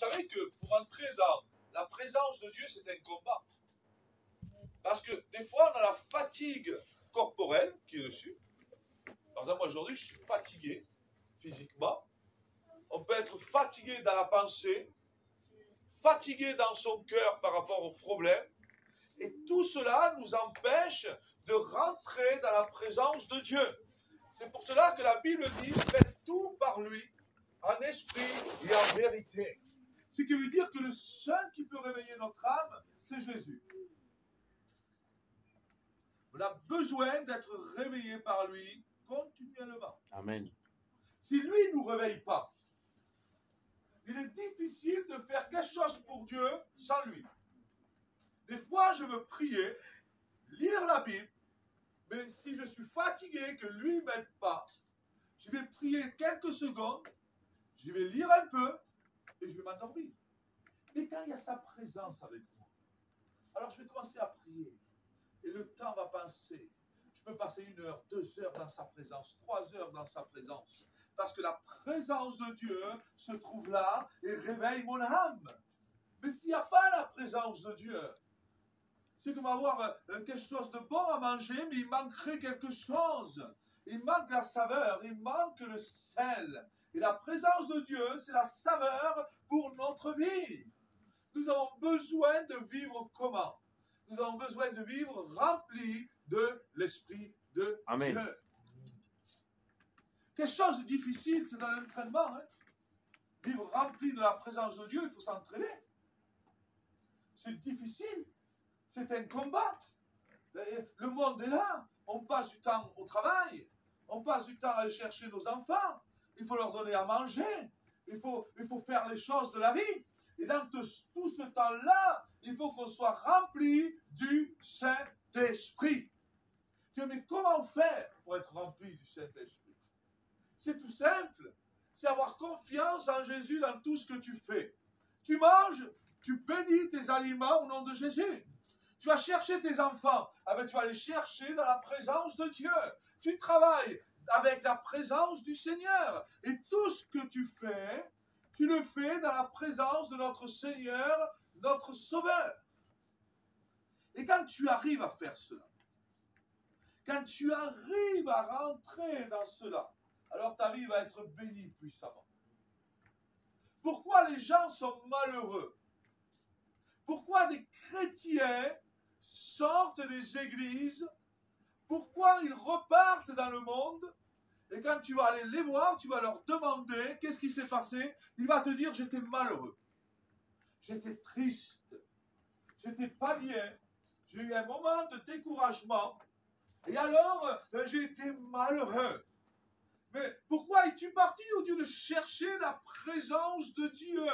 savez que pour entrer dans la présence de Dieu, c'est un combat. Parce que des fois, on a la fatigue corporelle qui est dessus. Par exemple, moi aujourd'hui, je suis fatigué physiquement. On peut être fatigué dans la pensée, fatigué dans son cœur par rapport aux problèmes. Et tout cela nous empêche de rentrer dans la présence de Dieu. C'est pour cela que la Bible dit, faites tout par lui, en esprit et en vérité. Ce qui veut dire que le seul qui peut réveiller notre âme, c'est Jésus. On a besoin d'être réveillé par lui continuellement. Amen. Si lui ne nous réveille pas, il est difficile de faire quelque chose pour Dieu sans lui. Des fois, je veux prier, lire la Bible, mais si je suis fatigué, que lui ne m'aide pas, je vais prier quelques secondes, je vais lire un peu et je vais m'endormir. Mais quand il y a sa présence avec moi, alors je vais commencer à prier et le temps va passer. Je peux passer 1 heure, 2 heures dans sa présence, 3 heures dans sa présence. Parce que la présence de Dieu se trouve là et réveille mon âme. Mais s'il n'y a pas la présence de Dieu, c'est comme avoir quelque chose de bon à manger, mais il manquerait quelque chose. Il manque la saveur, il manque le sel. Et la présence de Dieu, c'est la saveur pour notre vie. Nous avons besoin de vivre comment? Nous avons besoin de vivre remplis de l'Esprit de Amen. Dieu. Quelque chose de difficile, c'est dans l'entraînement. Hein? Vivre rempli de la présence de Dieu, il faut s'entraîner. C'est difficile. C'est un combat. Le monde est là. On passe du temps au travail. On passe du temps à aller chercher nos enfants. Il faut leur donner à manger. Il faut faire les choses de la vie. Et dans tout ce temps-là, il faut qu'on soit rempli du Saint-Esprit. Tu dis, mais comment faire pour être rempli du Saint-Esprit? C'est tout simple. C'est avoir confiance en Jésus dans tout ce que tu fais. Tu manges, tu bénis tes aliments au nom de Jésus. Tu vas chercher tes enfants, ah ben, tu vas les chercher dans la présence de Dieu. Tu travailles avec la présence du Seigneur. Et tout ce que tu fais, tu le fais dans la présence de notre Seigneur, notre Sauveur. Et quand tu arrives à faire cela, quand tu arrives à rentrer dans cela, alors ta vie va être bénie puissamment. Pourquoi les gens sont malheureux? Pourquoi des chrétiens sortent des églises? Pourquoi ils repartent dans le monde? Et quand tu vas aller les voir, tu vas leur demander qu'est-ce qui s'est passé. Il va te dire, j'étais malheureux. J'étais triste. J'étais pas bien. J'ai eu un moment de découragement. Et alors, j'ai été malheureux. Mais pourquoi es-tu parti au lieu de chercher la présence de Dieu?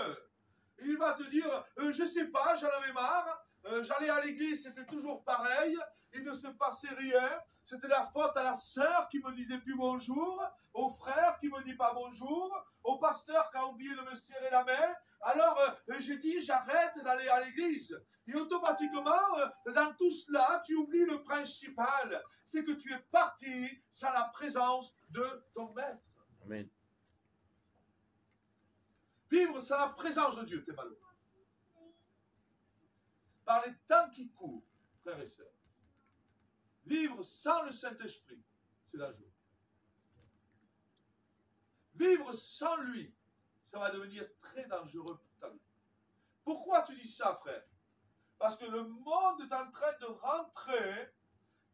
Et il va te dire, je sais pas, j'en avais marre. J'allais à l'église, c'était toujours pareil. Il ne se passait rien. C'était la faute à la sœur qui me disait plus bonjour, au frère qui me dit pas bonjour, au pasteur qui a oublié de me serrer la main. Alors, j'ai dit, j'arrête d'aller à l'église. Et automatiquement, dans tout cela, tu oublies le principal. C'est que tu es parti sans la présence de ton maître. Amen. Vivre sans la présence de Dieu, t'es malheureux. Par les temps qui courent, frères et sœurs, vivre sans le Saint-Esprit, c'est dangereux. Vivre sans lui, ça va devenir très dangereux pour ta vie. Pourquoi tu dis ça, frère? Parce que le monde est en train de rentrer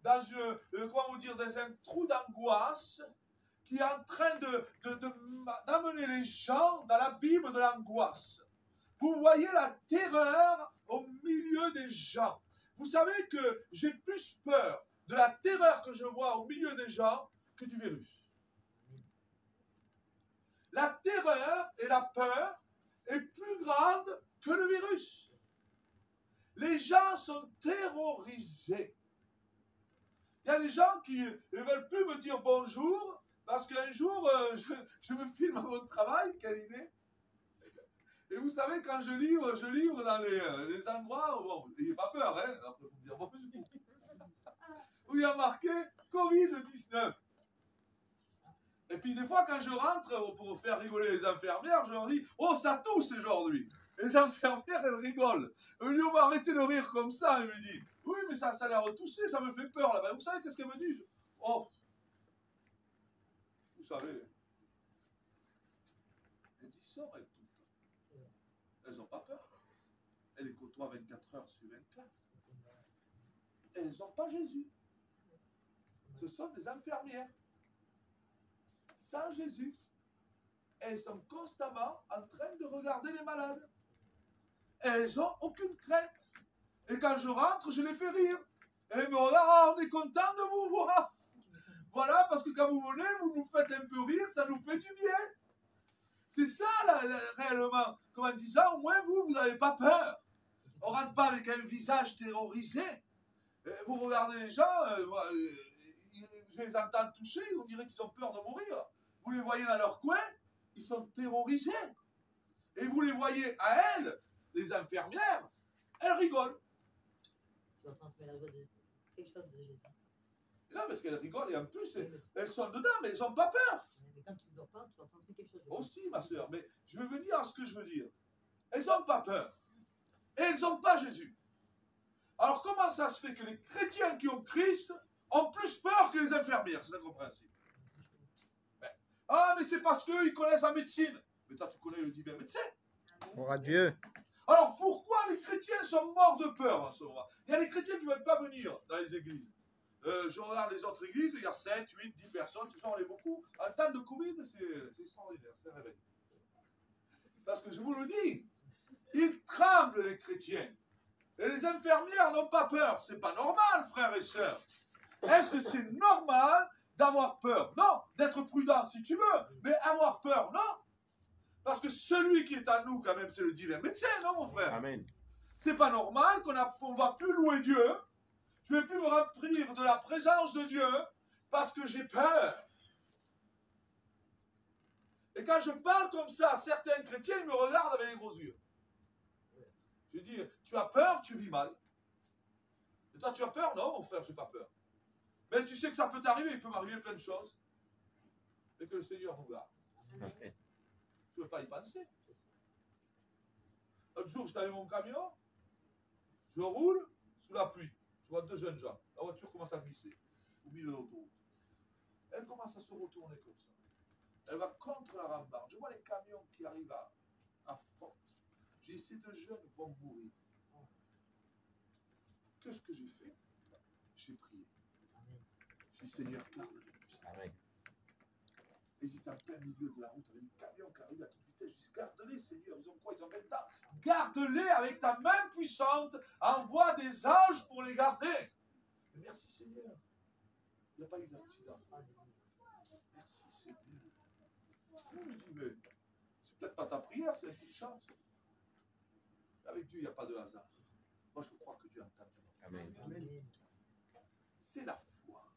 dans, dans un trou d'angoisse qui est en train d'amener les gens dans l'abîme de l'angoisse. Vous voyez la terreur au milieu des gens. Vous savez que j'ai plus peur de la terreur que je vois au milieu des gens que du virus. La terreur et la peur est plus grande que le virus. Les gens sont terrorisés. Il y a des gens qui ne veulent plus me dire bonjour parce qu'un jour, je me filme à mon travail. Quelle idée! Et vous savez, quand je livre dans les endroits où, bon, n'ayez pas peur, hein, après, il faut me dire bonjour. Où il y a marqué Covid-19. Et puis, des fois, quand je rentre pour faire rigoler les infirmières, je leur dis, oh, ça tousse aujourd'hui. Les infirmières, elles rigolent. Elles lui ont arrêté de rire comme ça. Elle me dit, oui, mais ça a l'air toussé, ça me fait peur là-bas. Vous savez qu'est-ce qu'elle me dit? Oh, vous savez, elles y sortent, elles, tout le temps. Elles n'ont pas peur. Elles les côtoient 24 heures sur 24. Elles n'ont pas Jésus. Ce sont des infirmières. Sans Jésus. Elles sont constamment en train de regarder les malades. Elles n'ont aucune crainte. Et quand je rentre, je les fais rire. Et elles me regardent, ah, on est content de vous voir. Voilà, parce que quand vous venez, vous nous faites un peu rire, ça nous fait du bien. C'est ça, réellement. Comme en disant, au moins vous n'avez pas peur. On ne rentre pas avec un visage terrorisé. Vous regardez les gens, je les entends toucher, on dirait qu'ils ont peur de mourir. Vous les voyez dans leur coin, ils sont terrorisés. Et vous les voyez à elles, les infirmières, elles rigolent. Tu vas transmettre la joie de quelque chose de Jésus. Non, parce qu'elles rigolent et en plus, elles sont dedans, mais elles n'ont pas peur. Mais quand tu ne dors pas, tu vas transmettre quelque chose. Aussi, ma soeur, mais je veux venir à ce que je veux dire. Elles n'ont pas peur. Et elles n'ont pas Jésus. Alors comment ça se fait que les chrétiens qui ont Christ ont plus peur que les infirmières? C'est incompréhensible. Ah, mais c'est parce qu'ils connaissent la médecine. Mais toi, tu connais le divin médecin. Gloire à Dieu. Alors pourquoi les chrétiens sont morts de peur en ce moment? Il y a des chrétiens qui ne veulent pas venir dans les églises. Je regarde les autres églises, il y a 7, 8, 10 personnes, ce sont on est beaucoup. En temps de Covid, c'est extraordinaire, c'est réveil. Parce que je vous le dis, ils tremblent les chrétiens. Et les infirmières n'ont pas peur. C'est pas normal, frères et sœurs. Est-ce que c'est normal d'avoir peur? Non, d'être prudent si tu veux, mais avoir peur, non. Parce que celui qui est en nous, quand même, c'est le divin médecin, non, mon frère? Amen. C'est pas normal qu'on ne va plus louer Dieu. Je ne vais plus me remplir de la présence de Dieu parce que j'ai peur. Et quand je parle comme ça, certains chrétiens ils me regardent avec les gros yeux. Je dis, tu as peur, tu vis mal. Et toi, tu as peur? Non, mon frère, je n'ai pas peur. Mais tu sais que ça peut t'arriver, il peut m'arriver plein de choses. Et que le Seigneur nous garde. Amen. Je ne veux pas y penser. L'autre jour, j'étais avec mon camion, je roule sous la pluie. Je vois 2 jeunes gens. La voiture commence à glisser au milieu de l'autoroute. Elle commence à se retourner comme ça. Elle va contre la rambarde. Je vois les camions qui arrivent à fond. J'ai dit, ces 2 jeunes vont mourir. Qu'est-ce que j'ai fait? J'ai prié. J'ai dit, Seigneur, garde-les. Amen. Et j'étais en plein milieu de la route avec des camions qui arrivent à toute vitesse. Je dis, garde-les, Seigneur. Ils ont quoi? Ils ont 20 ans. Garde-les avec ta main puissante. Envoie des anges pour les garder. Et merci, Seigneur. Il n'y a pas eu d'accident. Merci, Seigneur. Je me dis, mais c'est peut-être pas ta prière, c'est un coup de chance. Avec Dieu, il n'y a pas de hasard. Moi, je crois que Dieu entend. Amen. Amen. C'est la foi.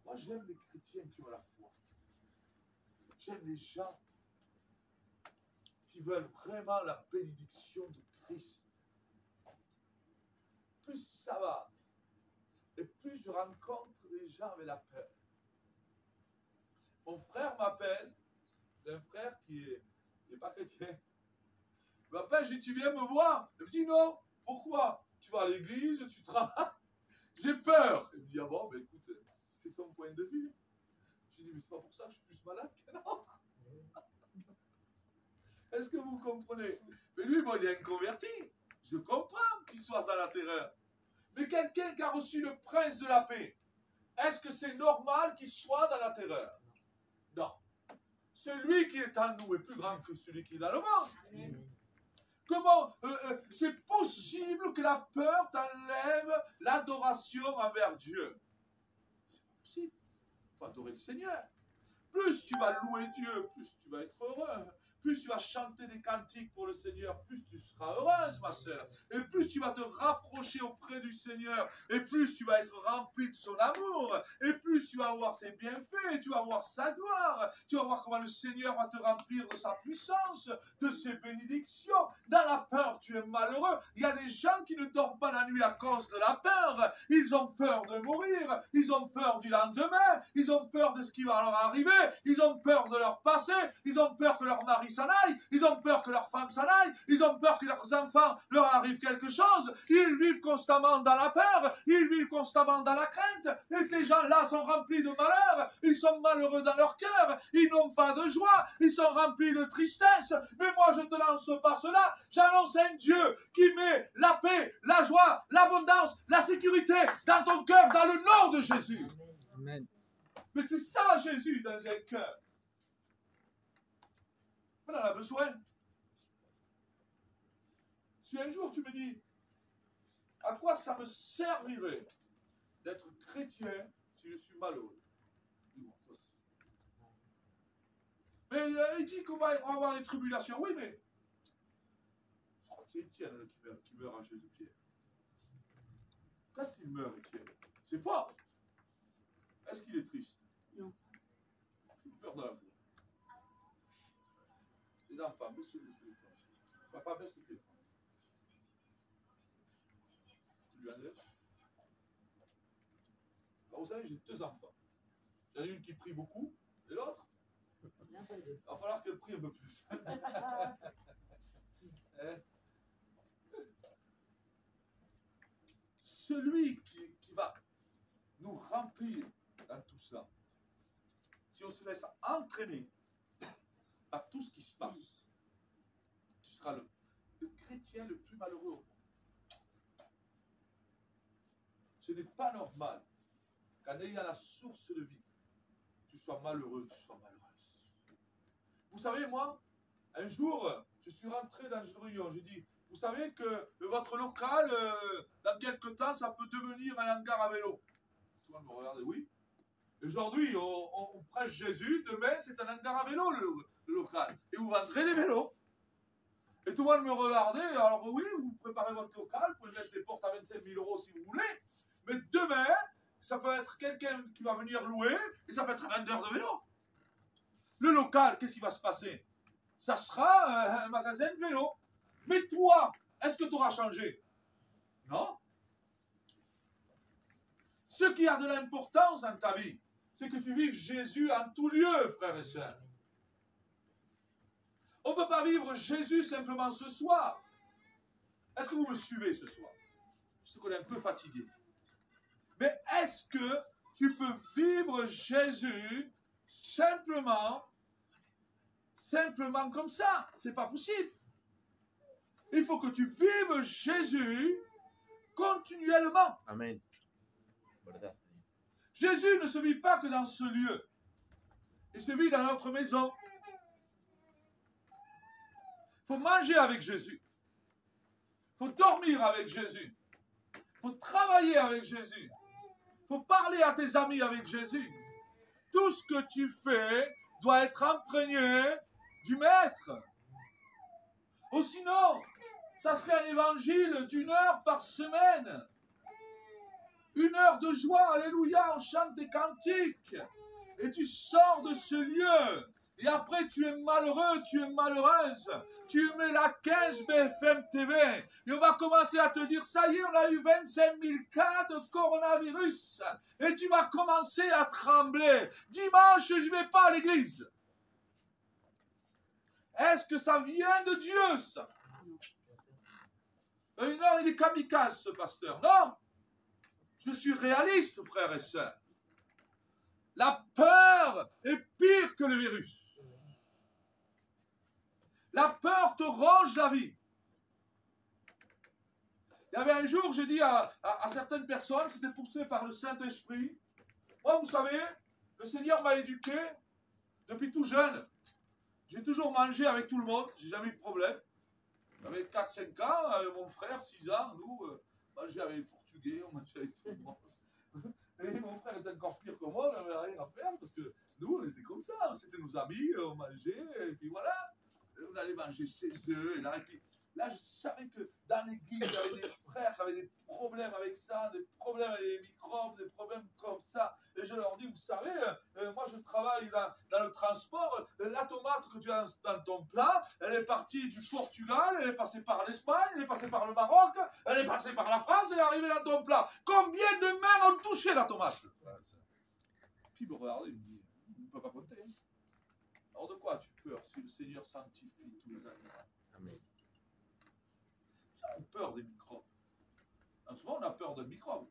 Moi, j'aime les chrétiens qui ont la foi. J'aime les gens qui veulent vraiment la bénédiction de Christ. Plus ça va, et plus je rencontre des gens avec la peur. Mon frère m'appelle, j'ai un frère qui n'est pas chrétien. Il m'appelle, je dis, tu viens me voir? Il me dit, non. Pourquoi? Tu vas à l'église, tu travailles. J'ai peur. Il me dit, ah bon, ben écoute, c'est ton point de vue. Je lui dis, mais c'est pas pour ça que je suis plus malade qu'un autre. Est-ce que vous comprenez? Mais lui, moi, il est un converti. Je comprends qu'il soit dans la terreur. Mais quelqu'un qui a reçu le prince de la paix, est-ce que c'est normal qu'il soit dans la terreur? Non. Celui qui est en nous est plus grand que celui qui est dans le monde. Amen. Comment c'est possible que la peur t'enlève l'adoration envers Dieu? C'est pas possible. Il faut adorer le Seigneur. Plus tu vas louer Dieu, plus tu vas être heureux. Plus tu vas chanter des cantiques pour le Seigneur, plus tu seras heureuse, ma sœur. Et plus tu vas te rapprocher auprès du Seigneur, et plus tu vas être rempli de son amour, et plus tu vas voir ses bienfaits, tu vas voir sa gloire, tu vas voir comment le Seigneur va te remplir de sa puissance, de ses bénédictions. Dans la peur, tu es malheureux. Il y a des gens qui ne dorment pas la nuit à cause de la peur. Ils ont peur de mourir, ils ont peur du lendemain, ils ont peur de ce qui va leur arriver, ils ont peur de leur passé, ils ont peur que leur mari s'en aille, ils ont peur que leurs femmes s'en aillent, ils ont peur que leurs enfants leur arrive quelque chose, ils vivent constamment dans la peur, ils vivent constamment dans la crainte, et ces gens-là sont remplis de malheur, ils sont malheureux dans leur cœur, ils n'ont pas de joie, ils sont remplis de tristesse, mais moi je te lance pas cela, j'annonce un Dieu qui met la paix, la joie, l'abondance, la sécurité dans ton cœur, dans le nom de Jésus. Amen. Mais c'est ça Jésus dans un cœur. On en a besoin. Si un jour tu me dis, à quoi ça me servirait d'être chrétien si je suis malheureux? Mais il dit qu'on va avoir des tribulations. Oui, mais je crois que c'est Étienne qui meurt à jeu de pierre. Quand il meurt, Étienne, c'est fort. Est-ce qu'il est triste? Non. Il meurt dans la joie. Les enfants, baissez le téléphone. Papa, baisse le téléphone. Tu lui enlèves. Alors, vous savez, j'ai 2 enfants. Il y en a une qui prie beaucoup, et l'autre, il va falloir qu'elle prie un peu plus. Hein? Celui qui va nous remplir dans tout ça, si on se laisse entraîner par tout ce qui se passe, tu seras le chrétien le plus malheureux au monde. Ce n'est pas normal qu'en ayant la source de vie, tu sois malheureux, tu sois malheureuse. Vous savez, moi, un jour, je suis rentré dans une réunion, j'ai dit, vous savez que votre local, dans quelques temps, ça peut devenir un hangar à vélo. Tout le monde me regardait, oui. Aujourd'hui, on prêche Jésus, demain, c'est un hangar à vélo, le local. Et vous vendrez des vélos. Et tout le monde me regardait, alors oui, vous préparez votre local, vous pouvez mettre des portes à 25 000 € si vous voulez, mais demain, ça peut être quelqu'un qui va venir louer, et ça peut être un vendeur de vélo. Le local, qu'est-ce qui va se passer? Ça sera un magasin de vélo. Mais toi, est-ce que tu auras changé? Non. Ce qui a de l'importance dans ta vie, c'est que tu vives Jésus en tout lieu, frères et sœurs. On ne peut pas vivre Jésus simplement ce soir. Est-ce que vous me suivez ce soir? Je sais qu'on est un peu fatigué. Mais est-ce que tu peux vivre Jésus simplement comme ça? C'est pas possible. Il faut que tu vives Jésus continuellement. Amen. Jésus ne se vit pas que dans ce lieu. Il se vit dans notre maison. Il faut manger avec Jésus. Il faut dormir avec Jésus. Il faut travailler avec Jésus. Il faut parler à tes amis avec Jésus. Tout ce que tu fais doit être imprégné du Maître. Ou sinon, ça serait un évangile d'1 heure par semaine. 1 heure de joie, alléluia, on chante des cantiques. Et tu sors de ce lieu. Et après, tu es malheureux, tu es malheureuse. Tu mets la 15 BFM TV. Et on va commencer à te dire, ça y est, on a eu 25 000 cas de coronavirus. Et tu vas commencer à trembler. Dimanche, je ne vais pas à l'église. Est-ce que ça vient de Dieu, ça? Non, il est kamikaze, ce pasteur. Non. Je suis réaliste, frères et sœurs. La peur est pire que le virus. La peur te ronge la vie. Il y avait un jour, j'ai dit à certaines personnes, c'était poussé par le Saint-Esprit. Moi, vous savez, le Seigneur m'a éduqué depuis tout jeune. J'ai toujours mangé avec tout le monde, j'ai jamais eu de problème. J'avais 4-5 ans, avec mon frère, 6 ans, nous, on mangeait avec les Portugais, on mangeait avec tout le monde. Et mon frère était encore pire que moi, on n'avait rien à faire, parce que nous, on était comme ça, c'était nos amis, on mangeait, et puis voilà. On allait manger ses œufs, et puis là, je savais que dans l'église, il y avait des frères qui avaient des problèmes avec ça, des problèmes avec les microbes, des problèmes comme ça. Et je leur dis, vous savez, moi je travaille dans le transport, la tomate que tu as dans ton plat, elle est partie du Portugal, elle est passée par l'Espagne, elle est passée par le Maroc, elle est passée par la France, elle est arrivée dans ton plat. Combien de mains ont touché la tomate? Puis il me regarde, il me dit, on ne peut pas compter. Alors de quoi as-tu peur si le Seigneur sanctifie tous les animaux? Amen. Les gens ont peur des microbes. En ce moment, on a peur d'un microbe.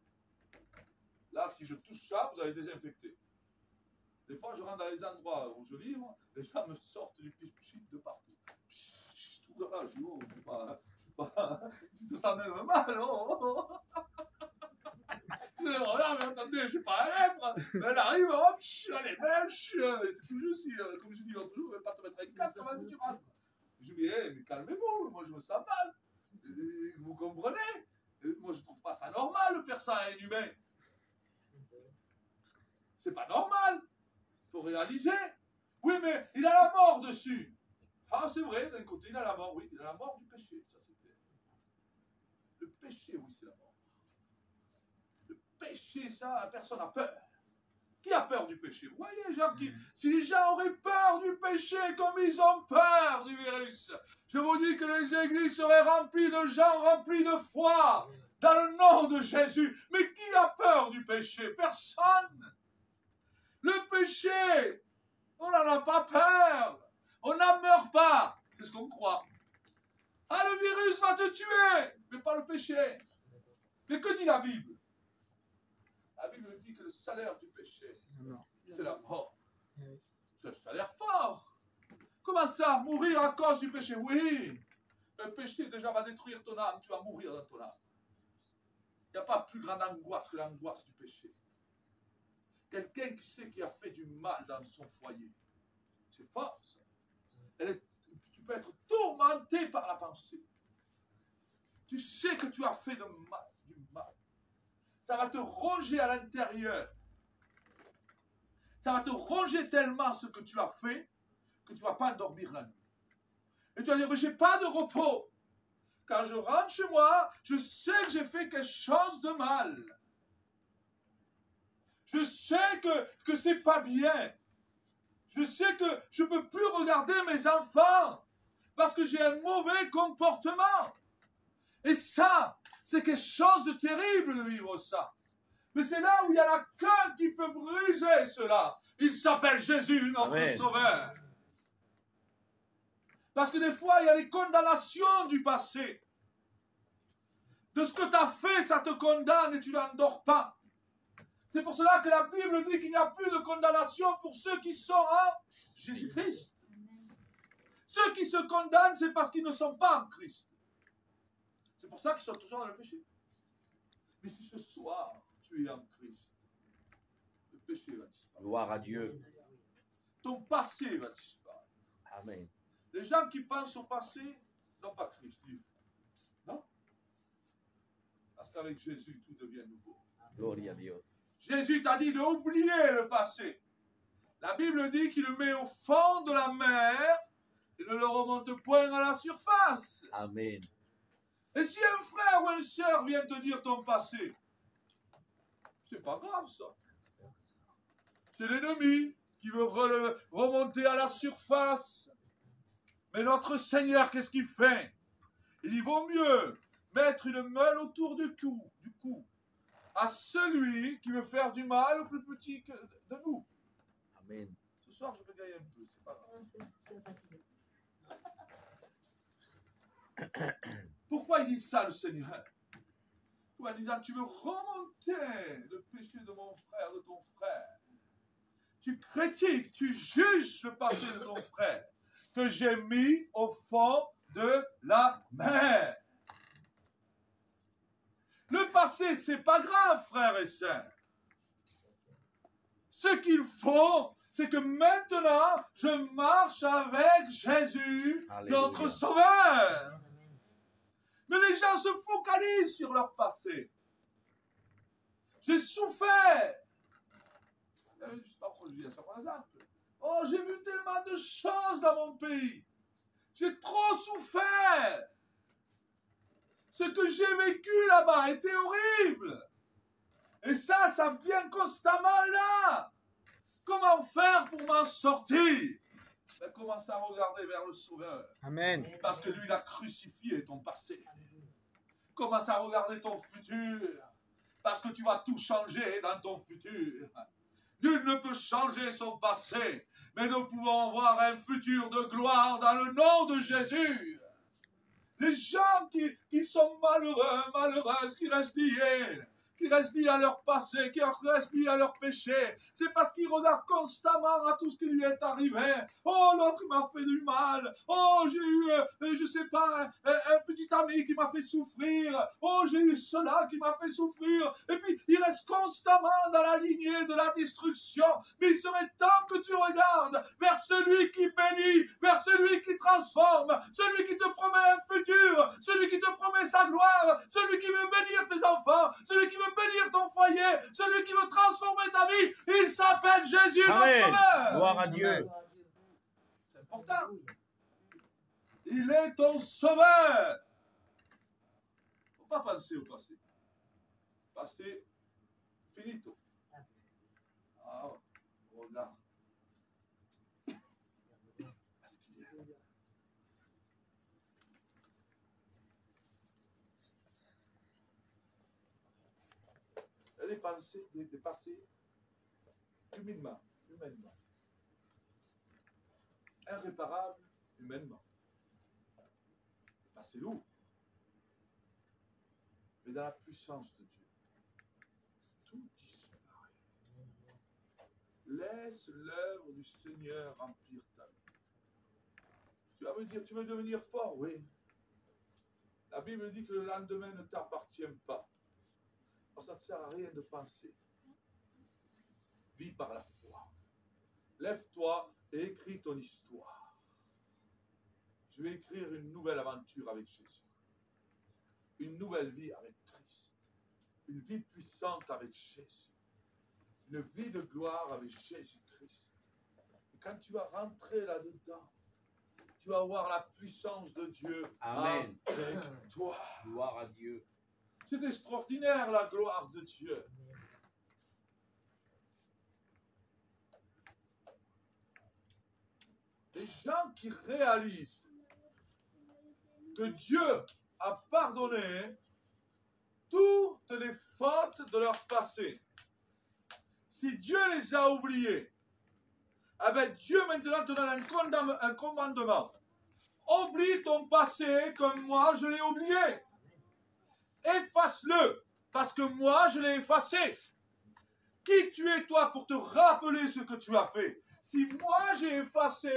Là, si je touche ça, vous allez désinfecter. Des fois, je rentre dans les endroits où je livre, les gens me sortent du pchit de partout. Tout dans la joue, tu te sens même mal, oh. Je dis, regarde, mais attendez, j'ai pas la lèvre. Elle arrive, hop, allez, mèche. C'est tout juste, comme je dis l'autre jour, ne pas te mettre un casque avant que tu rentres. Je dis, mais calmez-vous, moi je me sens mal. Vous comprenez? Moi je trouve pas ça normal de faire ça à un humain. C'est pas normal. Il faut réaliser. Oui, mais il a la mort dessus. Ah, c'est vrai, d'un côté, il a la mort, oui. Il a la mort du péché, ça c'est clair. Le péché, oui, c'est la mort. Le péché, ça, personne n'a peur. Qui a peur du péché? Vous voyez, les gens qui... Si les gens auraient peur du péché comme ils ont peur du virus, je vous dis que les églises seraient remplies de gens remplis de foi dans le nom de Jésus. Mais qui a peur du péché? Personne. Le péché, on n'en a pas peur. On n'en meurt pas. C'est ce qu'on croit. Ah, le virus va te tuer, mais pas le péché. Mais que dit la Bible? La Bible dit que le salaire du péché, c'est la mort. C'est un salaire fort. Comment ça, mourir à cause du péché? Oui. Le péché déjà va détruire ton âme, tu vas mourir dans ton âme. Il n'y a pas plus grande angoisse que l'angoisse du péché. Quelqu'un qui sait qu'il a fait du mal dans son foyer. C'est fort, ça. Tu peux être tourmenté par la pensée. Tu sais que tu as fait du mal. Ça va te ronger à l'intérieur. Ça va te ronger tellement ce que tu as fait que tu ne vas pas dormir la nuit. Et tu vas dire, mais je n'ai pas de repos. Quand je rentre chez moi, je sais que j'ai fait quelque chose de mal. Je sais que c'est pas bien. Je sais que je ne peux plus regarder mes enfants parce que j'ai un mauvais comportement. Et ça, c'est quelque chose de terrible de vivre ça. Mais c'est là où il y a la queue qui peut briser cela. Il s'appelle Jésus, notre Amen. Sauveur. Parce que des fois, il y a des condamnations du passé. De ce que tu as fait, ça te condamne et tu n'en dors pas. C'est pour cela que la Bible dit qu'il n'y a plus de condamnation pour ceux qui sont en Jésus-Christ. Ceux qui se condamnent, c'est parce qu'ils ne sont pas en Christ. C'est pour ça qu'ils sont toujours dans le péché. Mais si ce soir, tu es en Christ, le péché va disparaître. Gloire à Dieu. Ton passé va disparaître. Amen. Les gens qui pensent au passé n'ont pas Christ. Non? Parce qu'avec Jésus, tout devient nouveau. Gloria a Dios. Jésus t'a dit d'oublier le passé. La Bible dit qu'il le met au fond de la mer et ne le remonte point à la surface. Amen. Et si un frère ou une sœur vient te dire ton passé, c'est pas grave ça. C'est l'ennemi qui veut remonter à la surface. Mais notre Seigneur, qu'est-ce qu'il fait? Il vaut mieux mettre une meule autour du cou, à celui qui veut faire du mal au plus petit de nous. Amen. Ce soir, je vais gagner un peu, c'est pas grave. Pourquoi il dit ça, le Seigneur? En disant, tu veux remonter le péché de mon frère, de ton frère. Tu critiques, tu juges le passé de ton frère, que j'ai mis au fond de la mer. Le passé, c'est pas grave, frères et sœurs. Ce qu'il faut, c'est que maintenant, je marche avec Jésus, Alléluia. notre Sauveur. Mais les gens se focalisent sur leur passé. J'ai souffert. Je ne sais pas pourquoi je dis ça par exemple. Oh, j'ai vu tellement de choses dans mon pays. J'ai trop souffert. Ce que j'ai vécu là-bas était horrible. Et ça vient constamment là. Comment faire pour m'en sortir? Ben, commence à regarder vers le Sauveur. Amen. Parce que lui, il a crucifié ton passé. Commence à regarder ton futur. Parce que tu vas tout changer dans ton futur. Nul ne peut changer son passé. mais nous pouvons avoir un futur de gloire dans le nom de Jésus. Les gens qui sont malheureux, malheureuses, qui restent liés à leur passé, qui restent liés à leur péché, c'est parce qu'ils regardent constamment à tout ce qui lui est arrivé. Oh, l'autre m'a fait du mal. Oh, j'ai eu, je sais pas, un petit ami qui m'a fait souffrir. Oh, j'ai eu cela qui m'a fait souffrir. Et puis, il reste constamment dans la lignée de la destruction. Mais il serait temps que tu regardes vers celui qui bénit, vers celui qui transforme, celui qui te promet un futur, celui qui te promet sa gloire, celui qui veut bénir tes enfants, celui qui veut bénir ton foyer, celui qui veut transformer ta vie. Il s'appelle Jésus, notre Amen. Sauveur. Gloire à Dieu. C'est important. Il est ton Sauveur. Il ne faut pas penser au passé. Passé, finito. Ah, regarde. Parce qu'il est. Il y a des pensées, des passés, humainement. Irréparable, humainement. C'est lourd. Mais dans la puissance de Dieu, tout disparaît. Laisse l'œuvre du Seigneur remplir ta vie. Tu vas me dire, tu veux devenir fort? Oui. La Bible dit que le lendemain ne t'appartient pas. Alors ça ne sert à rien de penser. Vis par la foi. Lève-toi et écris ton histoire. Je vais écrire une nouvelle aventure avec Jésus. Une nouvelle vie avec Christ. Une vie puissante avec Jésus. Une vie de gloire avec Jésus-Christ. Et quand tu vas rentrer là-dedans, tu vas voir la puissance de Dieu Amen. avec toi. Gloire à Dieu. C'est extraordinaire la gloire de Dieu. Les gens qui réalisent que Dieu a pardonné toutes les fautes de leur passé. Si Dieu les a oubliés, eh bien Dieu maintenant te donne un commandement. Oublie ton passé comme moi je l'ai oublié. Efface-le, parce que moi je l'ai effacé. Qui tu es toi pour te rappeler ce que tu as fait? Si moi j'ai effacé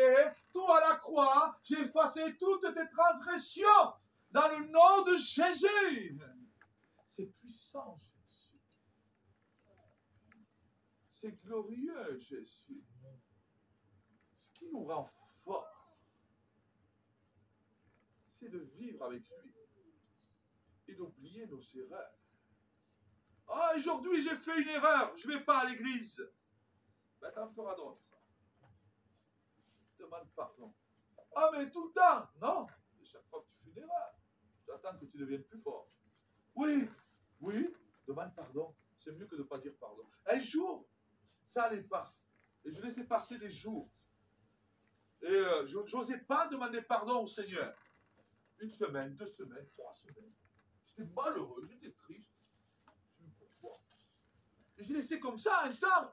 tout à la croix, j'ai effacé toutes tes transgressions dans le nom de Jésus. C'est puissant, Jésus. C'est glorieux, Jésus. Ce qui nous rend forts, c'est de vivre avec lui et d'oublier nos erreurs. Ah, aujourd'hui j'ai fait une erreur, je ne vais pas à l'église. Ben, t'en feras d'autres. Demande pardon. Ah, mais tout le temps. Non. Et chaque fois que tu fais une erreur, j'attends que tu deviennes plus fort. Oui, demande pardon. C'est mieux que de ne pas dire pardon. Un jour, ça n'allait pas. Et je laissais passer des jours. Et je n'osais pas demander pardon au Seigneur. 1 semaine, 2 semaines, 3 semaines. J'étais malheureux, j'étais triste. Je me dis pourquoi. Et j'ai laissé comme ça un temps.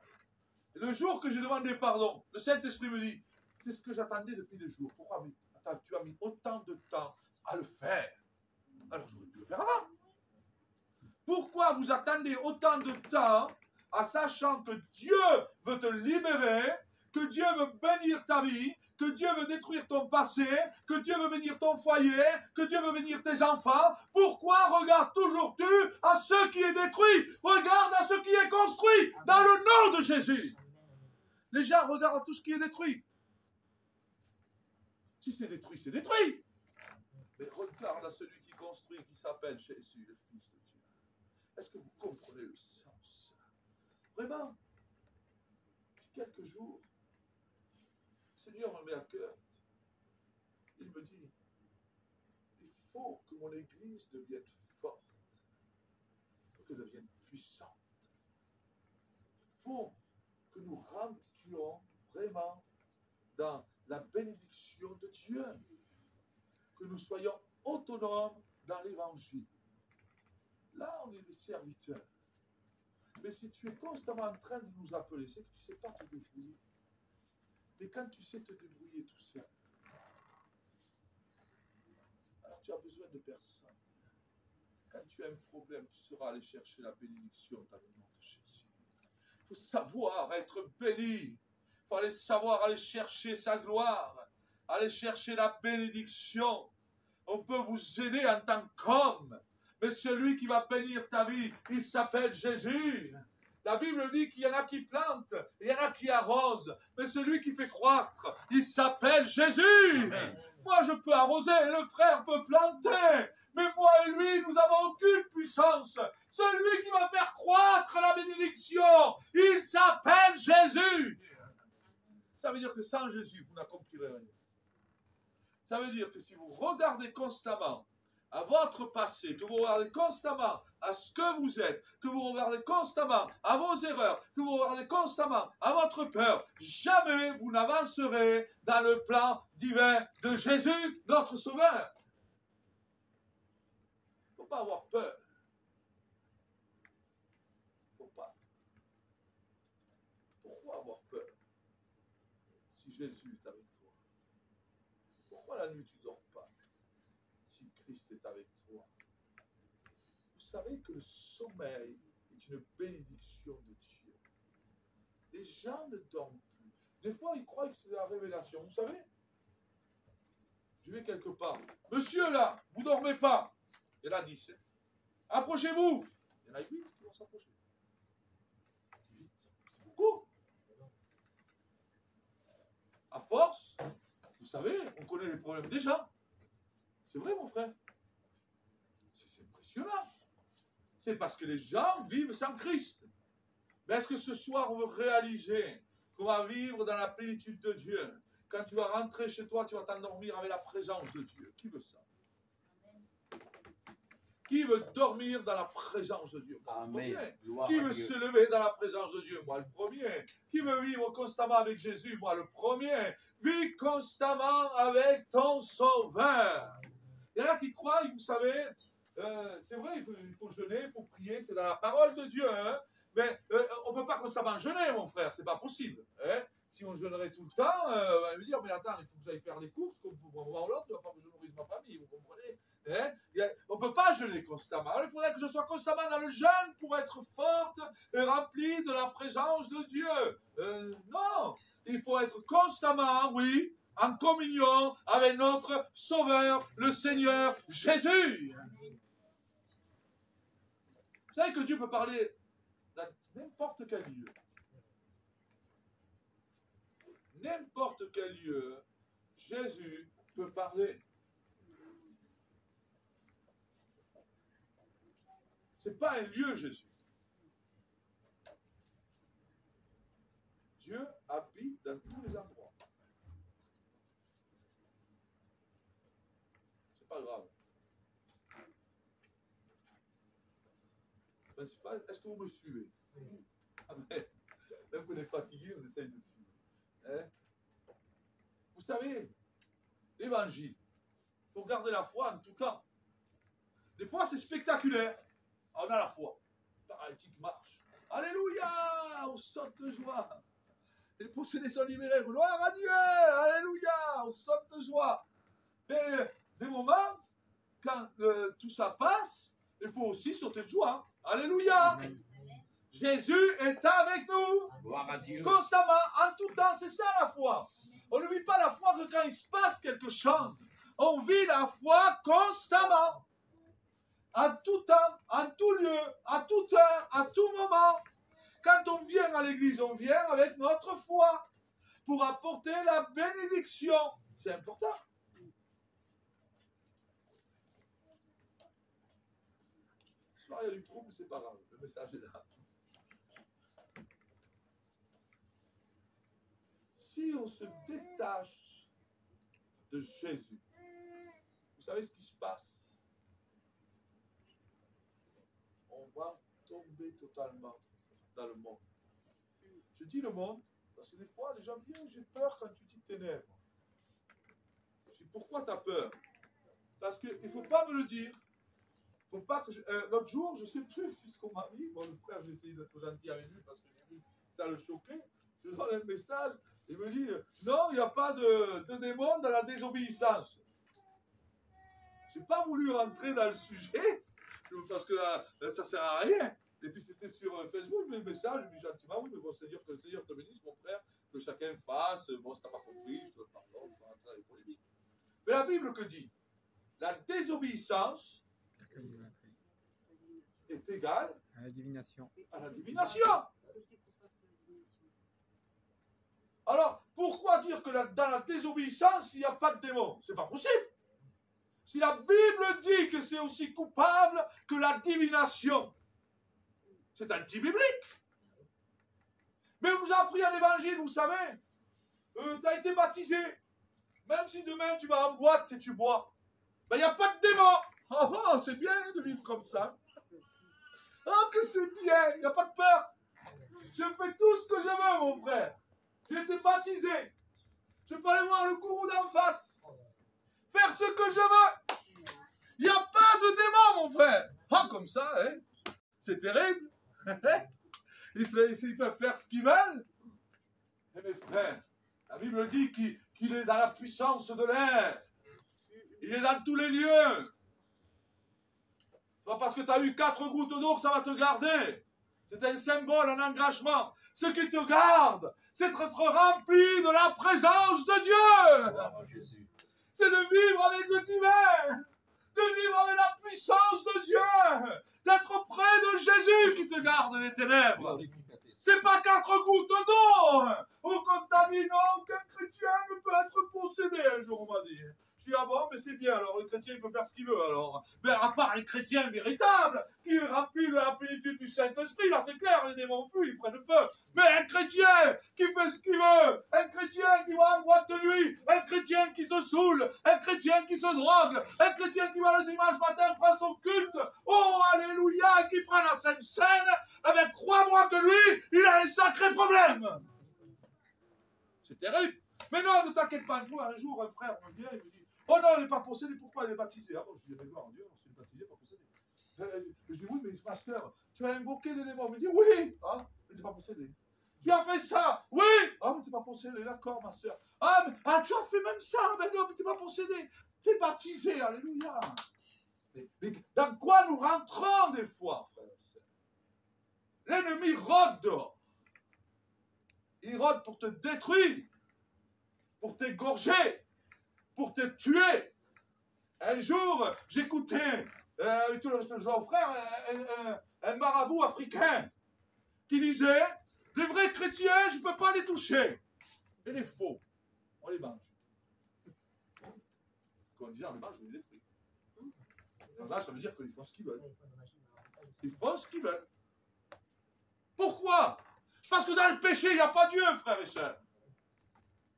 Et le jour que j'ai demandé pardon, le Saint-Esprit me dit, c'est ce que j'attendais depuis des jours. Pourquoi tu as mis autant de temps à le faire? Alors j'aurais pu le faire avant. Pourquoi vous attendez autant de temps en sachant que Dieu veut te libérer, que Dieu veut bénir ta vie, que Dieu veut détruire ton passé, que Dieu veut bénir ton foyer, que Dieu veut bénir tes enfants? Pourquoi regardes toujours-tu à ce qui est détruit? Regarde à ce qui est construit dans le nom de Jésus. Les gens regardent à tout ce qui est détruit. Si c'est détruit, c'est détruit. Mais regarde à celui qui construit, qui s'appelle Jésus, le Fils de Dieu. Est-ce que vous comprenez le sens? Vraiment, depuis quelques jours, le Seigneur me met à cœur. Il me dit, il faut que mon Église devienne forte, il faut qu'elle devienne puissante. Il faut que nous rentrions vraiment dans la bénédiction de Dieu, que nous soyons autonomes dans l'évangile. Là, on est des serviteurs. Mais si tu es constamment en train de nous appeler, c'est que tu ne sais pas te débrouiller. Mais quand tu sais te débrouiller tout seul, alors tu as besoin de personne. Quand tu as un problème, tu seras allé chercher la bénédiction dans le nom de Jésus. Il faut savoir être béni. Il faut savoir aller chercher sa gloire, aller chercher la bénédiction. On peut vous aider en tant qu'homme, mais celui qui va bénir ta vie, il s'appelle Jésus. La Bible dit qu'il y en a qui plantent, il y en a qui arrosent, mais celui qui fait croître, il s'appelle Jésus. Amen. Moi, je peux arroser, le frère peut planter, mais moi et lui, nous n'avons aucune puissance. Celui qui va faire croître la bénédiction, il s'appelle Jésus. Ça veut dire que sans Jésus, vous n'accomplirez rien. Ça veut dire que si vous regardez constamment à votre passé, que vous regardez constamment à ce que vous êtes, que vous regardez constamment à vos erreurs, que vous regardez constamment à votre peur, jamais vous n'avancerez dans le plan divin de Jésus, notre Sauveur. Il ne faut pas avoir peur. Il ne faut pas. Pourquoi avoir peur si Jésus est avec toi? Pourquoi la nuit tu ne dors pas si Christ est avec toi? Vous savez que le sommeil est une bénédiction de Dieu. Les gens ne dorment plus. Des fois, ils croient que c'est la révélation. Vous savez, je vais quelque part. Monsieur, là, vous ne dormez pas. Il y en a 10. Hein. Approchez-vous. Il y en a 8 qui vont s'approcher. 8. C'est beaucoup. À force, vous savez, on connaît les problèmes des gens. C'est vrai, mon frère. C'est impressionnant. C'est parce que les gens vivent sans Christ. Mais est-ce que ce soir, on veut réaliser qu'on va vivre dans la plénitude de Dieu? Quand tu vas rentrer chez toi, tu vas t'endormir avec la présence de Dieu. Qui veut ça? Qui veut dormir dans la présence de Dieu? Moi, le premier. Qui veut se lever dans la présence de Dieu? Moi, le premier. Qui veut vivre constamment avec Jésus? Moi, le premier. Vis constamment avec ton Sauveur. Il y en a qui croient, vous savez, c'est vrai, il faut jeûner, il faut prier, c'est dans la parole de Dieu, hein, mais on ne peut pas constamment jeûner, mon frère, c'est pas possible. Hein. Si on jeûnerait tout le temps, on va me dire, mais attends, il faut que j'aille faire les courses, comme pour un moment ou l'autre, il ne va pas que je nourrisse ma famille, vous comprenez? Hein? On ne peut pas jeûner constamment. Alors, il faudrait que je sois constamment dans le jeûne pour être forte et remplie de la présence de Dieu. Non, il faut être constamment, oui, en communion avec notre Sauveur, le Seigneur Jésus. Vous savez que Dieu peut parler dans n'importe quel lieu. N'importe quel lieu, Jésus peut parler. Ce n'est pas un lieu, Jésus. Dieu habite dans tous les endroits. C'est pas grave. Le principal, est-ce que vous me suivez? Amen. Même qu'on est fatigué, on essaye de suivre. Hein? Vous savez, l'évangile, il faut garder la foi en tout temps. Des fois, c'est spectaculaire. On a la foi. Le paralytique marche. Alléluia! On saute de joie. Les possédés sont libérés. Gloire à Dieu! Alléluia! On saute de joie. Mais des moments, quand tout ça passe, il faut aussi sauter de joie. Alléluia! Amen. Jésus est avec nous. Gloire à Dieu. Constamment, en tout temps. C'est ça la foi. On ne vit pas la foi que quand il se passe quelque chose. On vit la foi constamment. En tout temps, en tout lieu, à toute heure, à tout moment. Quand on vient à l'église, on vient avec notre foi pour apporter la bénédiction. C'est important. Ce soir, il y a du trouble, c'est pas grave. Le message est là. Si on se détache de Jésus, vous savez ce qui se passe? On va tomber totalement dans le monde. Je dis le monde, parce que des fois, les gens disent, j'ai peur quand tu dis ténèbres. Je dis, pourquoi tu as peur? Parce qu'il ne faut pas me le dire. Faut pas que l'autre jour, je ne sais plus ce qu'on m'a dit. Bon, le frère, j'ai essayé d'être gentil avec lui parce que j'ai vu que ça le choquait. Je donne un message. Il me dit, non, il n'y a pas de démon dans la désobéissance. Je n'ai pas voulu rentrer dans le sujet, parce que ça ne sert à rien. Et puis c'était sur Facebook, le message, je lui dis gentiment, oui, mais bon, Seigneur, que le Seigneur te bénisse, mon frère, que chacun fasse, bon, si tu n'as pas compris, je te le pardonne, je ne vais pas rentrer dans les polémiques. Mais la Bible que dit? La désobéissance est égale à la divination. à la divination. Alors, pourquoi dire que dans la désobéissance, il n'y a pas de démon? C'est pas possible. Si la Bible dit que c'est aussi coupable que la divination, c'est anti-biblique. Mais on nous a appris à l'évangile, vous savez, tu as été baptisé. Même si demain tu vas en boîte et tu bois, ben il n'y a pas de démon. Oh, c'est bien de vivre comme ça. Oh, que c'est bien, il n'y a pas de peur. Je fais tout ce que je veux, mon frère. J'ai été baptisé. Je peux aller voir le gourou d'en face. Faire ce que je veux. Il n'y a pas de démon, mon frère. Ah, comme ça, hein. C'est terrible. Ils peuvent faire ce qu'ils veulent. Mais mes frères, la Bible dit qu'il est dans la puissance de l'air. Il est dans tous les lieux. C'est pas parce que tu as eu 4 gouttes d'eau que ça va te garder. C'est un symbole, un engagement. Ce qui te garde, c'est d'être rempli de la présence de Dieu. C'est de vivre avec le divin, de vivre avec la puissance de Dieu, d'être près de Jésus qui te garde les ténèbres. C'est pas 4 gouttes d'eau. On contamine, aucun chrétien ne peut être possédé, un jour on m'a dit. Je dis, ah bon, mais c'est bien, alors le chrétien il peut faire ce qu'il veut alors. Mais à part un chrétien véritable, qui est rempli de la plénitude du Saint-Esprit, là c'est clair, les démons fuient, ils prennent feu. Mais un chrétien qui fait ce qu'il veut, un chrétien qui va en boîte de nuit, un chrétien qui se saoule, un chrétien qui se drogue, un chrétien qui va le dimanche matin prendre son culte, oh alléluia, qui prend la Sainte Seine, eh bien crois-moi que lui, il a un sacré problème. C'est terrible. Mais non, ne t'inquiète pas, un jour un frère me vient, il me dit, oh non, il n'est pas possédé, pourquoi il est baptisé? Ah bon, je dis, mais gloire à Dieu, c'est baptisé, pas possédé. Je dis, oui, mais pasteur, tu as invoqué les démons. Il me dit, oui, ah, mais tu n'es pas possédé. Tu as fait ça, oui, ah, mais tu n'es pas possédé, d'accord, ma soeur. Ah, mais, ah, tu as fait même ça, mais non, mais tu n'es pas possédé. Tu es baptisé, alléluia. Mais dans quoi nous rentrons des fois, frère et sœur? L'ennemi rôde dehors. Il rôde pour te détruire, pour t'égorger, pour te tuer. Un jour, j'écoutais, avec tout le reste de Jean frère, un marabout africain qui disait, les vrais chrétiens, je ne peux pas les toucher. Et les faux, on les mange. Quand on dit on les mange, on les détruit. Là, ça veut dire qu'ils font ce qu'ils veulent. Ils font ce qu'ils veulent. Pourquoi? Parce que dans le péché, il n'y a pas Dieu, frères et sœurs.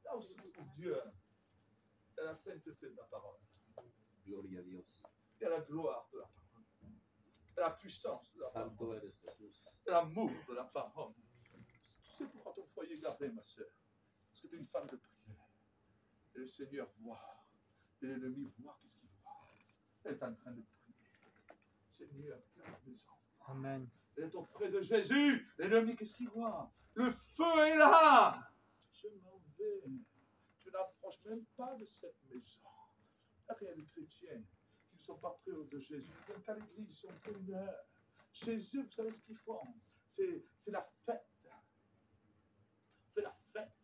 Là où se trouve Dieu, il y a la sainteté de la parole. Gloria a Dios. Il y a la gloire de la parole. Il y a la puissance de la parole. Santo eres Jesús. Il y a l'amour de la parole. Tu sais pourquoi ton foyer est gardé, ma sœur? Parce que tu es une femme de prière. Et le Seigneur voit. Et l'ennemi voit qu'est-ce qu'il voit. Elle est en train de prier. Seigneur, garde mes enfants. Amen. Elle est auprès de Jésus. L'ennemi, qu'est-ce qu'il voit? Le feu est là. Je m'en vais. Je n'approche même pas de cette maison. Il n'y a rien de chrétien qui ne sont pas près de Jésus. Même qu'à l'église, ils sont preneurs. Chez eux, vous savez ce qu'ils font? C'est la fête. Fais la fête.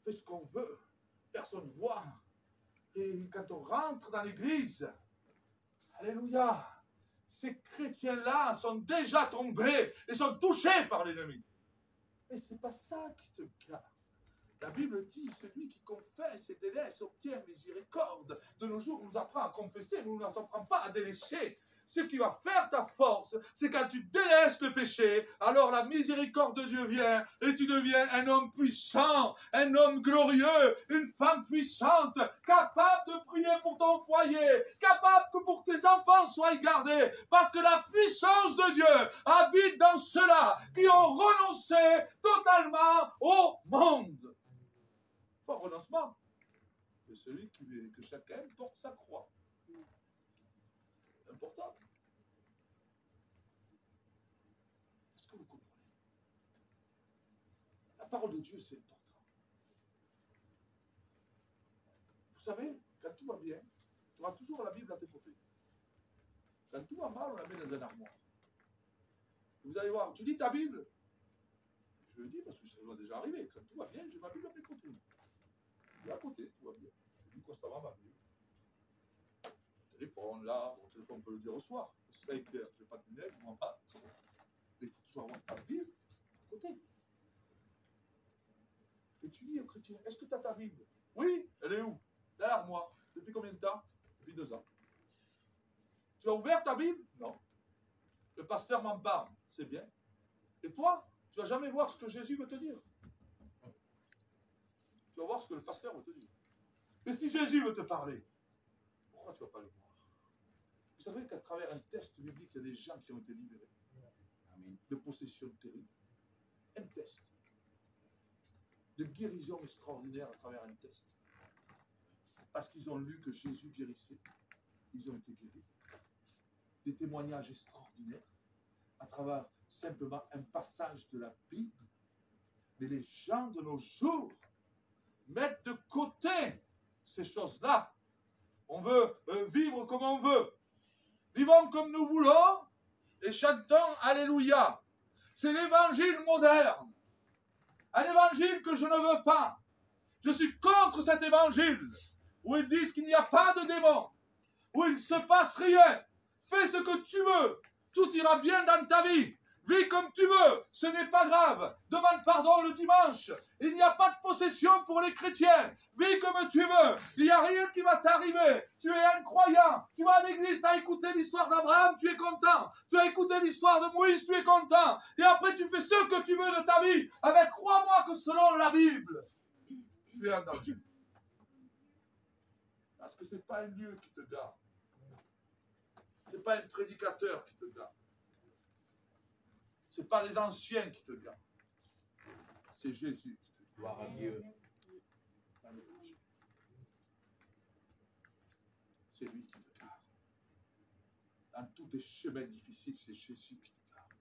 Fais ce qu'on veut. Personne ne voit. Et quand on rentre dans l'église, alléluia, ces chrétiens-là sont déjà tombés et sont touchés par l'ennemi. Mais ce n'est pas ça qui te garde. La Bible dit, celui qui confesse et délaisse obtient miséricorde. De nos jours, on nous apprend à confesser, mais on ne nous apprend pas à délaisser. Ce qui va faire ta force, c'est quand tu délaisses le péché, alors la miséricorde de Dieu vient et tu deviens un homme puissant, un homme glorieux, une femme puissante, capable de prier pour ton foyer, capable que pour que tes enfants soient gardés, parce que la puissance de Dieu habite dans ceux-là qui ont renoncé totalement au monde. Pas renoncement, c'est celui que chacun porte sa croix. C'est important. Est-ce que vous comprenez? La parole de Dieu, c'est important. Vous savez, quand tout va bien, tu auras toujours la Bible à tes côtés. Quand tout va mal, on la met dans un armoire. Vous allez voir, tu lis ta Bible? Je le dis parce que ça doit déjà arriver. Quand tout va bien, j'ai ma Bible à mes côtés. Et à côté, tout va bien. Je lis constamment ma Bible. Le téléphone, là, mon téléphone, on peut le dire au soir. Parce que ça éclaire, je n'ai pas de lunettes, je ne m'en pas. Mais il faut toujours avoir ta Bible à côté. Et tu dis au chrétien, est-ce que tu as ta Bible? Oui, elle est où? Dans l'armoire. Depuis combien de temps? Depuis 2 ans. Tu as ouvert ta Bible? Non. Le pasteur m'en parle, c'est bien. Et toi, tu ne vas jamais voir ce que Jésus veut te dire. Tu vas voir ce que le pasteur veut te dire. Mais si Jésus veut te parler, pourquoi tu ne vas pas le voir? Vous savez qu'à travers un test biblique, il y a des gens qui ont été libérés de possessions terribles. Un test. De guérison extraordinaire à travers un test. Parce qu'ils ont lu que Jésus guérissait. Ils ont été guéris. Des témoignages extraordinaires à travers simplement un passage de la Bible. Mais les gens de nos jours mettent de côté ces choses-là. On veut vivre comme on veut. Vivons comme nous voulons et chantons Alléluia. C'est l'évangile moderne. Un évangile que je ne veux pas. Je suis contre cet évangile où ils disent qu'il n'y a pas de démon, où il ne se passe rien. Fais ce que tu veux. Tout ira bien dans ta vie. Vis comme tu veux. Ce n'est pas grave. Demande pardon le dimanche. Il n'y a pas de possession pour les chrétiens. Vis comme tu veux. Il n'y a rien qui va t'arriver. Tu es un croyant. Tu vas à l'église, tu as écouté l'histoire d'Abraham, tu es content. Tu as écouté l'histoire de Moïse, tu es content. Et après, tu fais ce que tu veux de ta vie. Avec, crois-moi que selon la Bible, tu es en danger. Parce que ce n'est pas un lieu qui te garde. Ce n'est pas un prédicateur qui te garde. Ce n'est pas les anciens qui te gardent. C'est Jésus qui te garde. Gloire à Dieu. C'est lui qui te garde. Dans tous tes chemins difficiles, c'est Jésus qui te garde.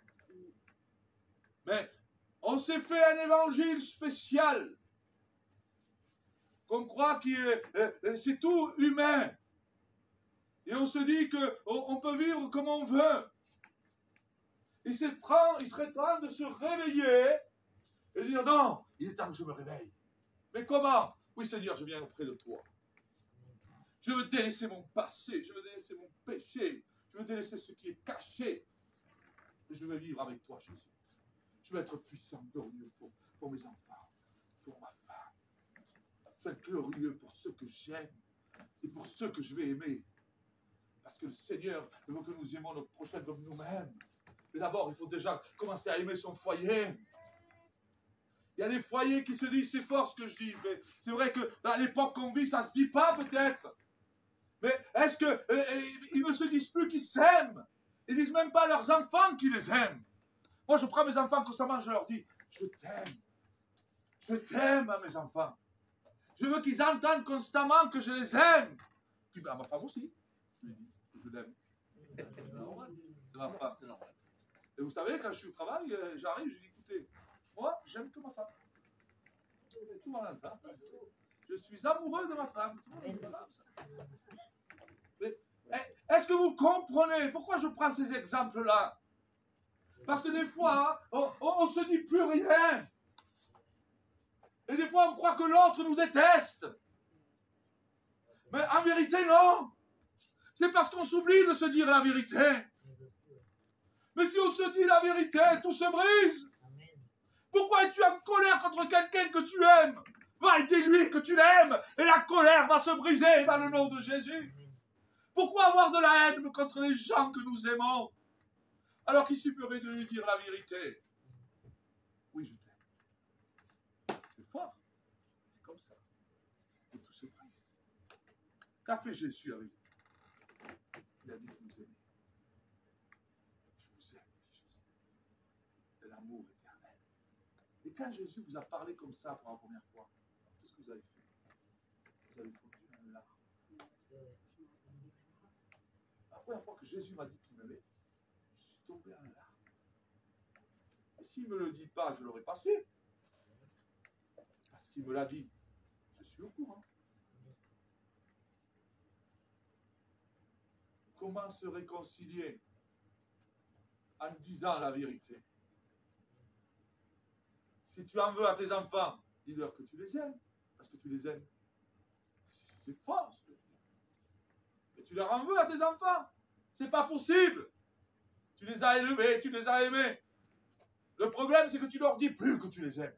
Mais on s'est fait un évangile spécial. Qu'on croit que c'est tout humain. Et on se dit qu'on peut vivre comme on veut. Il serait temps de se réveiller et dire non, il est temps que je me réveille. Mais comment? Oui, Seigneur, je viens auprès de toi. Je veux délaisser mon passé, je veux délaisser mon péché, je veux délaisser ce qui est caché. Et je veux vivre avec toi, Jésus. Je veux être puissant, glorieux pour mes enfants, pour ma femme. Je veux être glorieux pour ceux que j'aime et pour ceux que je vais aimer. Parce que le Seigneur veut que nous aimons notre prochain comme nous-mêmes. Mais d'abord, il faut déjà commencer à aimer son foyer. Il y a des foyers qui se disent, c'est fort ce que je dis, mais c'est vrai que dans l'époque qu'on vit, ça ne se dit pas peut-être. Mais est-ce qu'ils ne se disent plus qu'ils s'aiment? Ils ne disent même pas à leurs enfants qu'ils les aiment. Moi, je prends mes enfants constamment, je leur dis, je t'aime. Je t'aime à mes enfants. Je veux qu'ils entendent constamment que je les aime. Puis à ma femme aussi, je lui dis que je l'aime. C'est ma femme, c'est normal. Et vous savez, quand je suis au travail, j'arrive, je dis, écoutez, moi, j'aime que ma femme. Tout le monde entend ça. Je suis amoureux de ma femme. Mais, est-ce que vous comprenez pourquoi je prends ces exemples-là? Parce que des fois, on ne se dit plus rien. Et des fois, on croit que l'autre nous déteste. Mais en vérité, non. C'est parce qu'on s'oublie de se dire la vérité. Mais si on se dit la vérité, tout se brise. Pourquoi es-tu en colère contre quelqu'un que tu aimes? Va et dis-lui que tu l'aimes et la colère va se briser dans le nom de Jésus. Pourquoi avoir de la haine contre les gens que nous aimons alors qu'il suffirait de lui dire la vérité? Oui, je t'aime. C'est fort. C'est comme ça. Et tout se brise. Qu'a fait Jésus avec nous? Il a dit qu'il nous aimait. Je vous aime, dit Jésus. De l'amour éternel. Et quand Jésus vous a parlé comme ça pour la première fois, qu'est-ce que vous avez fait? Vous avez fondu un larme. La première fois que Jésus m'a dit qu'il m'aimait, je suis tombé en larmes. Et s'il ne me le dit pas, je ne l'aurais pas su. Parce qu'il me l'a dit. Je suis au courant. Comment se réconcilier en disant la vérité? Si tu en veux à tes enfants, dis-leur que tu les aimes, parce que tu les aimes. C'est fort ce que je dis. Mais tu leur en veux à tes enfants. C'est pas possible. Tu les as élevés, tu les as aimés. Le problème, c'est que tu leur dis plus que tu les aimes.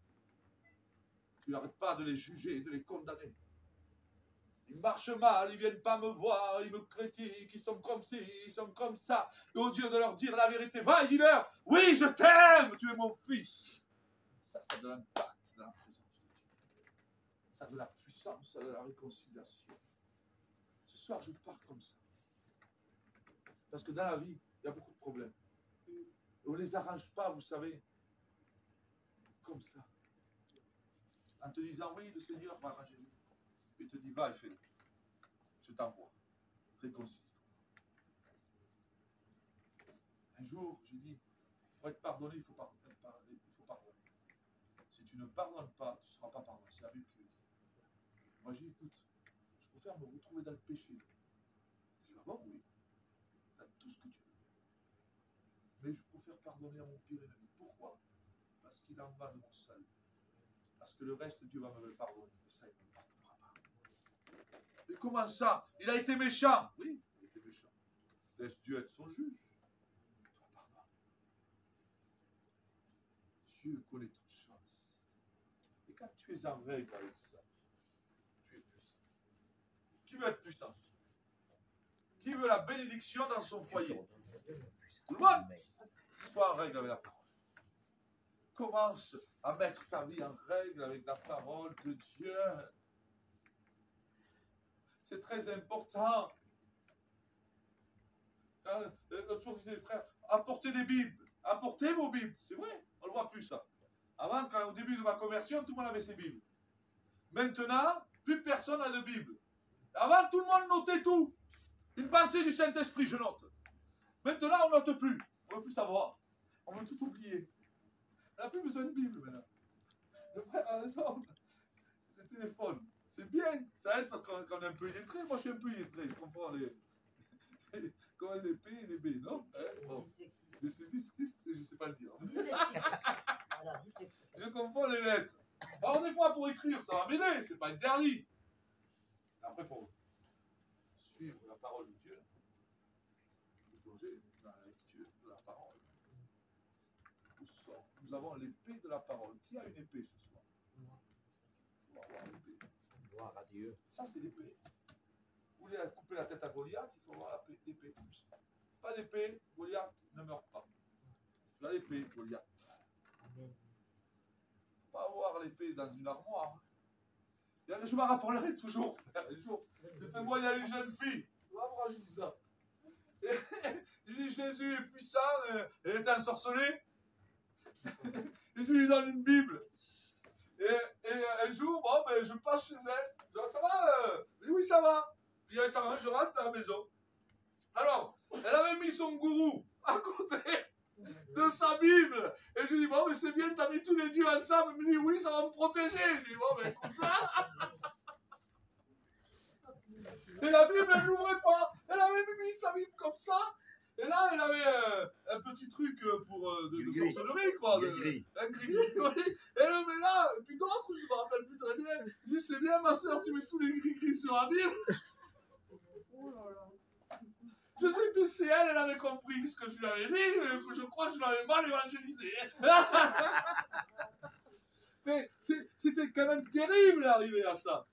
Tu n'arrêtes pas de les juger, de les condamner. Ils marchent mal, ils viennent pas me voir, ils me critiquent, ils sont comme ci, ils sont comme ça. Et au lieu de leur dire la vérité, va et dis-leur, oui, je t'aime, tu es mon fils. Ça a de l'impact dans la présence de Dieu. Ça a de la puissance, ça a de la réconciliation. Ce soir, je parle comme ça. Parce que dans la vie, il y a beaucoup de problèmes. On ne les arrange pas, vous savez, comme ça. En te disant, oui, le Seigneur va arranger. Il te dit, va et fais-le. Je t'envoie. Réconcilie-toi. Un jour, j'ai dit, pour être pardonné, il faut pardonner. Si tu ne pardonnes pas, tu ne seras pas pardonné. C'est la Bible qui le dit. Moi, j'ai dit, écoute, je préfère me retrouver dans le péché. Je dis, ah bon, oui. Dans tout ce que tu veux. Mais je préfère pardonner à mon pire ennemi. Pourquoi? Parce qu'il en va de mon salut. Parce que le reste, Dieu va me le pardonner. Mais ça, il ne me pardonnera pas. Mais comment ça? Il a été méchant. Oui, il a été méchant. Laisse Dieu être son juge. Toi, pardonne. Dieu connaît toutes choses. Et quand tu es en règle avec ça, tu es puissant. Qui veut être puissant? Qui veut la bénédiction dans son foyer? Tout le monde. Sois en règle avec la parole. Commence à mettre ta vie en règle avec la parole de Dieu. C'est très important. L'autre jour, je disais, frère, apportez des Bibles. Apportez vos Bibles. C'est vrai, on ne le voit plus ça. Avant, au début de ma conversion, tout le monde avait ses Bibles. Maintenant, plus personne n'a de Bible. Avant, tout le monde notait tout. Une pensée du Saint-Esprit, je note. Maintenant, on ne note plus. On ne veut plus savoir. On veut tout oublier. On n'a plus besoin de Bible maintenant. Le frère a raison. Le téléphone, c'est bien. Ça aide parce qu'on est un peu illettré. Moi, je suis un peu illettré. Je comprends les comment des P et des B, non? Bon. Je suis dyslexique, je ne sais pas le dire. Voilà, dyslexique. Je confonds les lettres. Alors, des fois, pour écrire, ça va m'aider. C'est pas interdit. Après, pour suivre la parole de Dieu, il faut plonger dans la lecture de la parole. Nous avons l'épée de la parole. Qui a une épée ce soir? On va avoir l'épée. Gloire à Dieu. Ça, c'est l'épée. Vous voulez couper la tête à Goliath, il faut avoir l'épée. Pas d'épée, Goliath ne meurt pas. Tu as l'épée, Goliath. Il ne faut pas avoir l'épée dans une armoire. Je me rappellerai toujours. Un jour, je te vois, il y a une jeune fille. Tu vois pourquoi je dis ça? Je dis, Jésus est puissant, elle est ensorcelée. Et je lui donne une Bible. Et un jour, bon, ben, je passe chez elle. Je dis, ça va? Oui, ça va. Puis ça va, je rentre dans la maison. Alors, elle avait mis son gourou à côté de sa Bible. Et je lui dis, bon, mais c'est bien, t'as mis tous les dieux ensemble. Elle me dit, oui, ça va me protéger. Je lui dis, bon, ben, écoute ça. Et la Bible, elle n'ouvrait pas. Elle avait mis sa Bible comme ça. Et là, elle avait un petit truc de sorcellerie, quoi. Un gris-gris, oui. Et elle met là, et puis d'autres, je ne me rappelle plus très bien. Je dis, c'est bien, ma soeur, tu mets tous les gris-gris sur la Bible. Oh là là. Je sais plus si elle avait compris ce que je lui avais dit, mais je crois que je l'avais mal évangélisé. Mais c'était quand même terrible d'arriver à ça.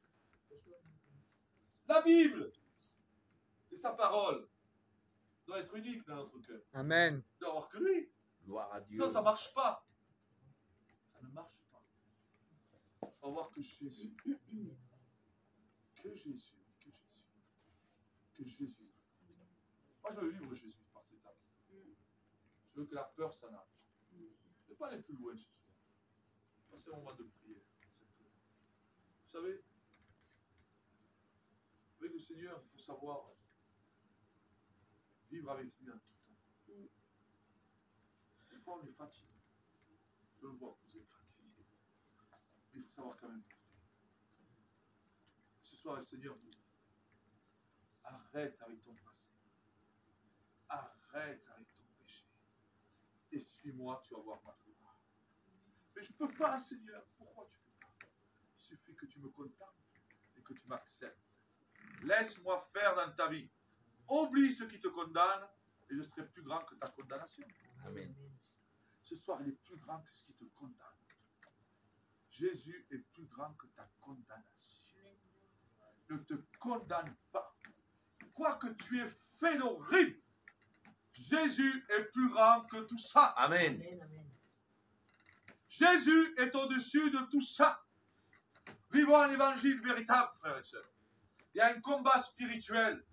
La Bible et sa parole doit être unique dans notre cœur. Amen. Il doit y avoir que lui. Gloire à Dieu. Ça ne marche pas. Ça ne marche pas. Il faut avoir que Jésus. Que Jésus. Que Jésus. Que Jésus. Moi, je veux vivre Jésus par cet acte. Je veux que la peur s'en aille. Je ne vais pas aller plus loin ce soir. C'est le moment de prier. Vous savez, avec le Seigneur, il faut savoir vivre avec lui en tout temps. Des fois, on est fatigué. Je le vois que vous êtes fatigué. Mais il faut savoir quand même. Ce soir, le Seigneur nous dit, arrête avec ton passé. arrête avec ton péché. Et suis-moi, tu vas voir ma gloire. Mais je ne peux pas, Seigneur. Pourquoi tu ne peux pas? Il suffit que tu me contemples et que tu m'acceptes. Laisse-moi faire dans ta vie. Oublie ce qui te condamne et je serai plus grand que ta condamnation. Amen. Ce soir, il est plus grand que ce qui te condamne. Jésus est plus grand que ta condamnation. Ne te condamne pas. Quoi que tu aies fait d'horrible, Jésus est plus grand que tout ça. Amen. Jésus est au-dessus de tout ça. Vivons un évangile véritable, frères et sœurs. Il y a un combat spirituel.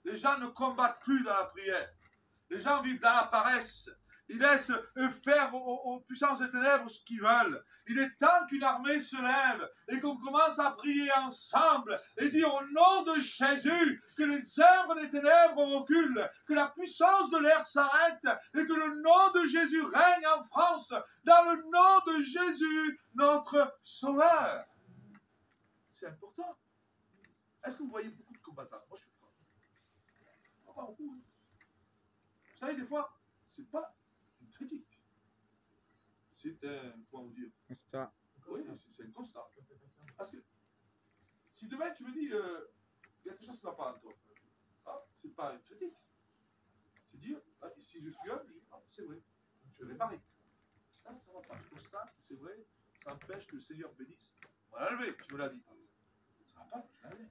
Les gens ne combattent plus dans la prière. Les gens vivent dans la paresse. Ils laissent faire aux puissances des ténèbres ce qu'ils veulent. Il est temps qu'une armée se lève et qu'on commence à prier ensemble et dire au nom de Jésus que les œuvres des ténèbres reculent, que la puissance de l'air s'arrête et que le nom de Jésus règne en France dans le nom de Jésus, notre Sauveur. C'est important. Est-ce que vous voyez beaucoup de combattants? Moi, je suis fort. Pas beaucoup. Hein. Vous savez, des fois, c'est pas une critique. C'est un, comment vous dire? Constat. Oui, c'est un constat. Parce que si demain tu me dis, il y a quelque chose qui ne va pas en toi, ah, c'est pas une critique. C'est dire, ah, si je suis humble, je dis, ah, c'est vrai, je vais réparer. Ça va pas. Je constate, c'est vrai, ça empêche que le Seigneur bénisse. On va l'enlever, tu me l'as dit. Ça va pas, tu l'enlèves.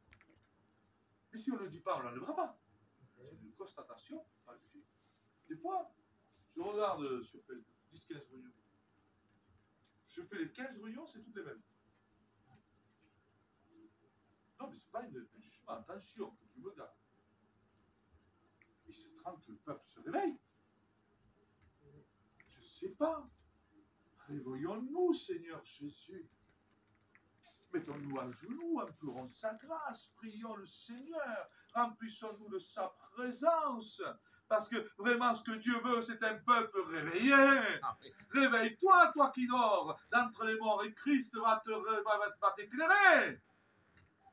Mais si on ne le dit pas, on ne l'enlèvera pas. C'est une constatation, pas juger. Des fois, je regarde sur Facebook, 10-15 réunions. Je fais les 15 réunions, c'est toutes les mêmes. Non, mais ce n'est pas un jugement, attention, que je me garde. Il se trompe que le peuple se réveille. Je ne sais pas. Réveillons-nous, Seigneur Jésus. Mettons-nous à genoux, implorons sa grâce, prions le Seigneur, remplissons-nous de sa présence. Parce que vraiment, ce que Dieu veut, c'est un peuple réveillé. Réveille-toi, toi qui dors d'entre les morts, et Christ va t'éclairer.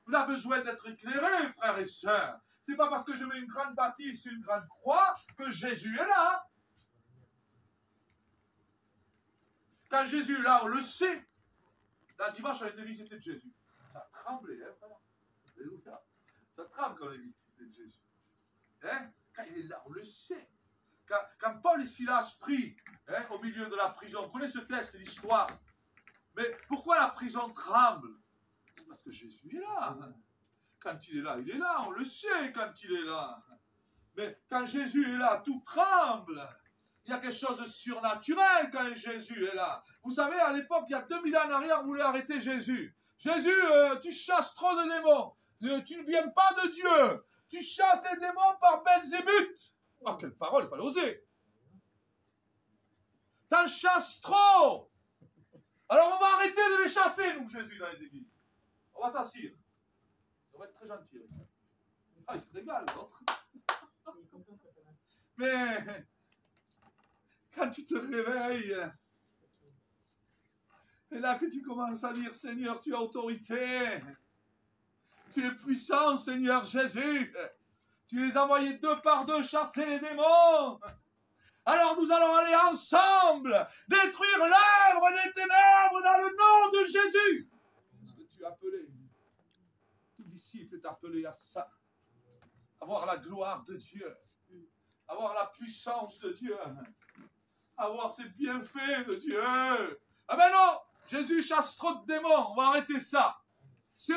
On a besoin d'être éclairé, frères et sœurs. C'est pas parce que je mets une grande bâtisse sur une grande croix que Jésus est là. Quand Jésus est là, on le sait. Dans dimanche, on a été visité de Jésus. Ça a tremblé, hein, frère. Alléluia. Ça tremble quand on est visité de Jésus. Hein? Quand il est là, on le sait. Quand Paul et Silas prient au milieu de la prison, prenez ce texte, l'histoire. Mais pourquoi la prison tremble? C'est parce que Jésus est là. Quand il est là, on le sait quand il est là. Mais quand Jésus est là, tout tremble. Il y a quelque chose de surnaturel quand Jésus est là. Vous savez, à l'époque, il y a 2000 ans en arrière, vous voulez arrêter Jésus. Jésus, tu chasses trop de démons. Tu ne viens pas de Dieu. Tu chasses les démons par Belzébuth. Ah, quelle parole, il fallait oser. T'en chasses trop. Alors on va arrêter de les chasser, nous, Jésus, dans les églises. On va s'assire. On va être très gentil. Ah, il se régale, l'autre. Mais quand tu te réveilles, et là que tu commences à dire, Seigneur, tu as autorité. Tu es puissant, Seigneur Jésus. Tu les as envoyés 2 par 2 chasser les démons. Alors nous allons aller ensemble détruire l'œuvre des ténèbres dans le nom de Jésus. Est-ce que tu es appelé? Tout disciple est appelé à ça. Avoir la gloire de Dieu. Avoir la puissance de Dieu. Avoir ses bienfaits de Dieu. Ah ben non, Jésus chasse trop de démons. On va arrêter ça. C'est...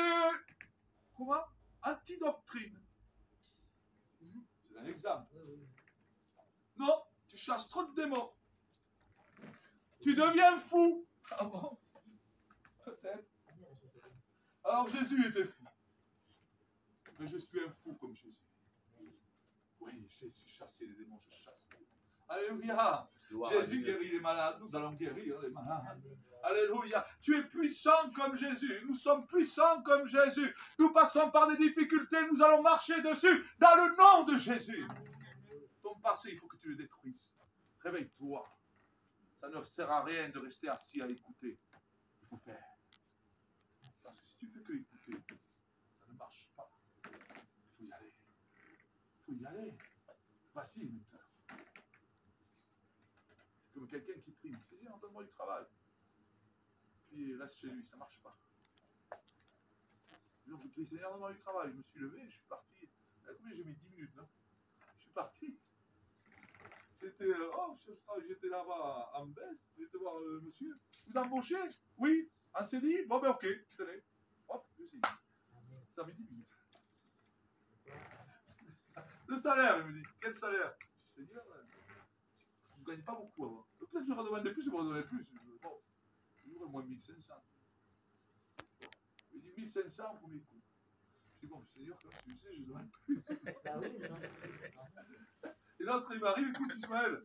Comment? Antidoctrine. C'est un exemple. Non, tu chasses trop de démons. Tu deviens fou. Ah bon? Peut-être. Alors Jésus était fou. Mais je suis un fou comme Jésus. Oui, j'ai chassé les démons, je chasse. Alléluia. Jésus guérit les malades, nous allons guérir les malades. Alléluia. Tu es puissant comme Jésus. Nous sommes puissants comme Jésus. Nous passons par des difficultés, nous allons marcher dessus dans le nom de Jésus. Ton passé, il faut que tu le détruises. Réveille-toi. Ça ne sert à rien de rester assis à écouter. Il faut faire. Parce que si tu fais que écouter, ça ne marche pas. Il faut y aller. Il faut y aller. Vas-y maintenant. comme quelqu'un qui prie. Seigneur, donne-moi du travail. Puis il reste chez lui, ça ne marche pas. Un jour, je prie, Seigneur, donne-moi du travail. Je me suis levé, je suis parti. Combien j'ai mis 10 minutes, non? Je suis parti. J'étais là-bas à Mbès. J'étais voir le monsieur. Vous embauchez? Oui. Un CDI? Bon, ben ok, tenez. Hop, je signe. Ça met 10 minutes. Le salaire, il me dit. Quel salaire? Je dis, Seigneur, je ne gagne pas beaucoup avant. Peut-être que je redemandais plus, je me redonnais plus. Bon, j'aurais moins 1500. Bon. Il dit 1500 au premier coup. Je dis, bon, Seigneur, comme tu le sais, je demande plus. Et l'autre, il m'arrive, écoute, Ismaël,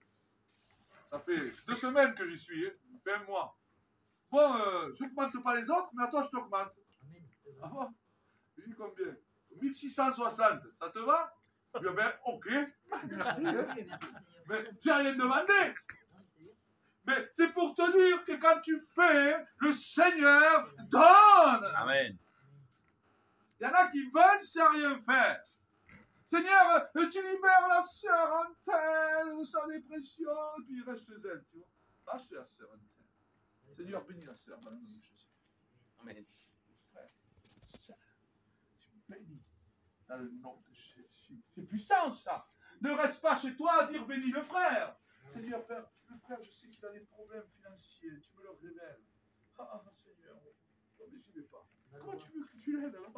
ça fait 2 semaines que j'y suis, hein, ça fait 1 mois. Bon, je n'augmente pas les autres, mais à toi, je t'augmente. Ah bon? Il dit combien? 1660, ça te va? Je dis, ben, ok, merci. Hein. Mais j'ai rien demandé. Mais c'est pour te dire que quand tu fais, le Seigneur donne. Amen. Il y en a qui veulent sans rien faire. Seigneur, tu libères la sœur en telle de sa dépression, et puis il reste chez elle, tu vois. Va chez la sœur en telle. Seigneur, bénis la sœur dans le nom de Jésus. Amen. Frère, ça, tu bénis dans le nom de Jésus. C'est puissant, ça. Ne reste pas chez toi à dire bénis le frère. Seigneur, Père, le frère, je sais qu'il a des problèmes financiers, tu me le révèles. Ah, Seigneur, non, mais j'y vais pas. Comment tu veux que tu l'aides alors?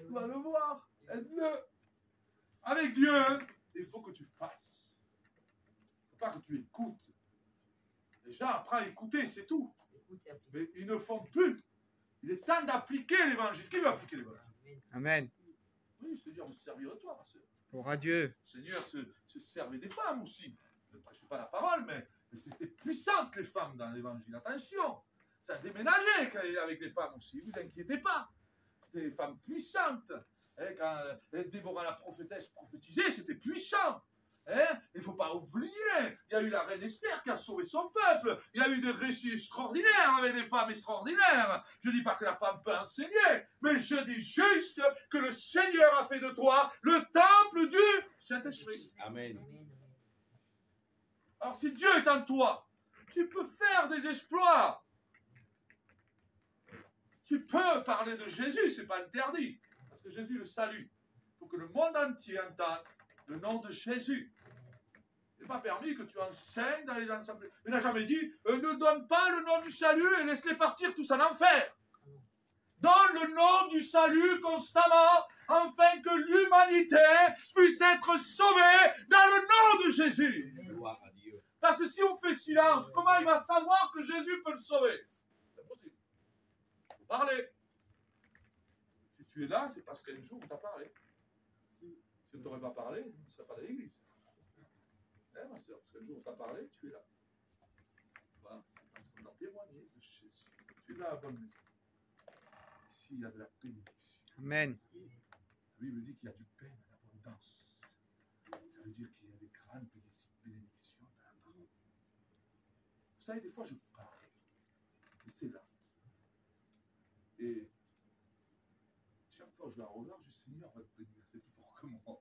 Va le voir, aide-le. Avec Dieu, il faut que tu fasses. Il ne faut pas que tu écoutes. Les gens apprennent à écouter, c'est tout. Mais ils ne font plus. Il est temps d'appliquer l'évangile. Qui veut appliquer l'évangile? Amen. Oui, Seigneur veut se servir de toi, ma soeur. Gloire à Dieu. Seigneur se servait des femmes aussi. Ne prêchez pas la parole, mais c'était puissante les femmes dans l'évangile. Attention, ça déménageait avec les femmes aussi. Ne vous inquiétez pas. C'était des femmes puissantes. Hein, quand Déborah la prophétesse prophétisait, c'était puissant. Hein? Il ne faut pas oublier, il y a eu la reine Esther qui a sauvé son peuple. Il y a eu des récits extraordinaires avec des femmes extraordinaires. Je ne dis pas que la femme peut enseigner, mais je dis juste que le Seigneur a fait de toi le temple du Saint-Esprit. Amen. Alors si Dieu est en toi, tu peux faire des exploits. Tu peux parler de Jésus, ce n'est pas interdit. Parce que Jésus le salue. Il faut que le monde entier entende le nom de Jésus. Il n'est pas permis que tu enseignes dans les assemblées. Il n'a jamais dit ne donne pas le nom du salut et laisse-les partir tous en enfer. Donne le nom du salut constamment afin que l'humanité puisse être sauvée dans le nom de Jésus. Gloire à Dieu. Parce que si on fait silence, comment il va savoir que Jésus peut le sauver? C'est impossible. Il faut parler. Si tu es là, c'est parce qu'un jour on t'a parlé. Si on ne t'aurait pas parlé, on ne serait pas dans l'église. Hein, ma soeur, parce qu'un jour on t'a parlé, tu es là. Voilà, c'est parce qu'on a témoigné de Jésus. Tu es dans la bonne maison. Ici, il y a de la bénédiction. Amen. La Bible dit qu'il y a du pain en abondance. Ça veut dire qu'il y a des grandes bénédictions dans la parole. Vous savez, des fois je parle. Et c'est là. Et chaque fois que je la regarde, je dis Seigneur va te bénir. C'est plus fort que moi.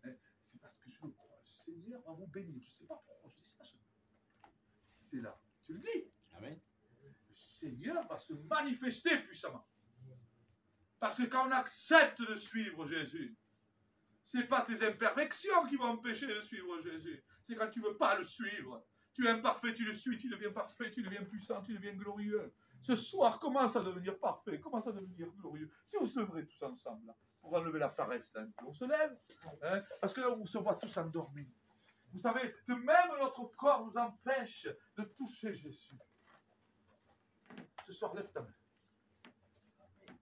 Hein? C'est parce que je le crois. Le Seigneur va vous bénir. Je ne sais pas pourquoi je dis ça. Si c'est là, tu le dis. Amen. Le Seigneur va se manifester puissamment. Parce que quand on accepte de suivre Jésus, ce n'est pas tes imperfections qui vont empêcher de suivre Jésus. C'est quand tu ne veux pas le suivre. Tu es imparfait, tu le suis, tu deviens parfait, tu deviens puissant, tu deviens glorieux. Ce soir, commence à devenir parfait, commence à devenir glorieux. Si on se leverait tous ensemble, là, pour enlever la paresse, là, on se lève. Hein, parce que là, on se voit tous endormis. Vous savez que même notre corps nous empêche de toucher Jésus. Ce soir, lève ta main.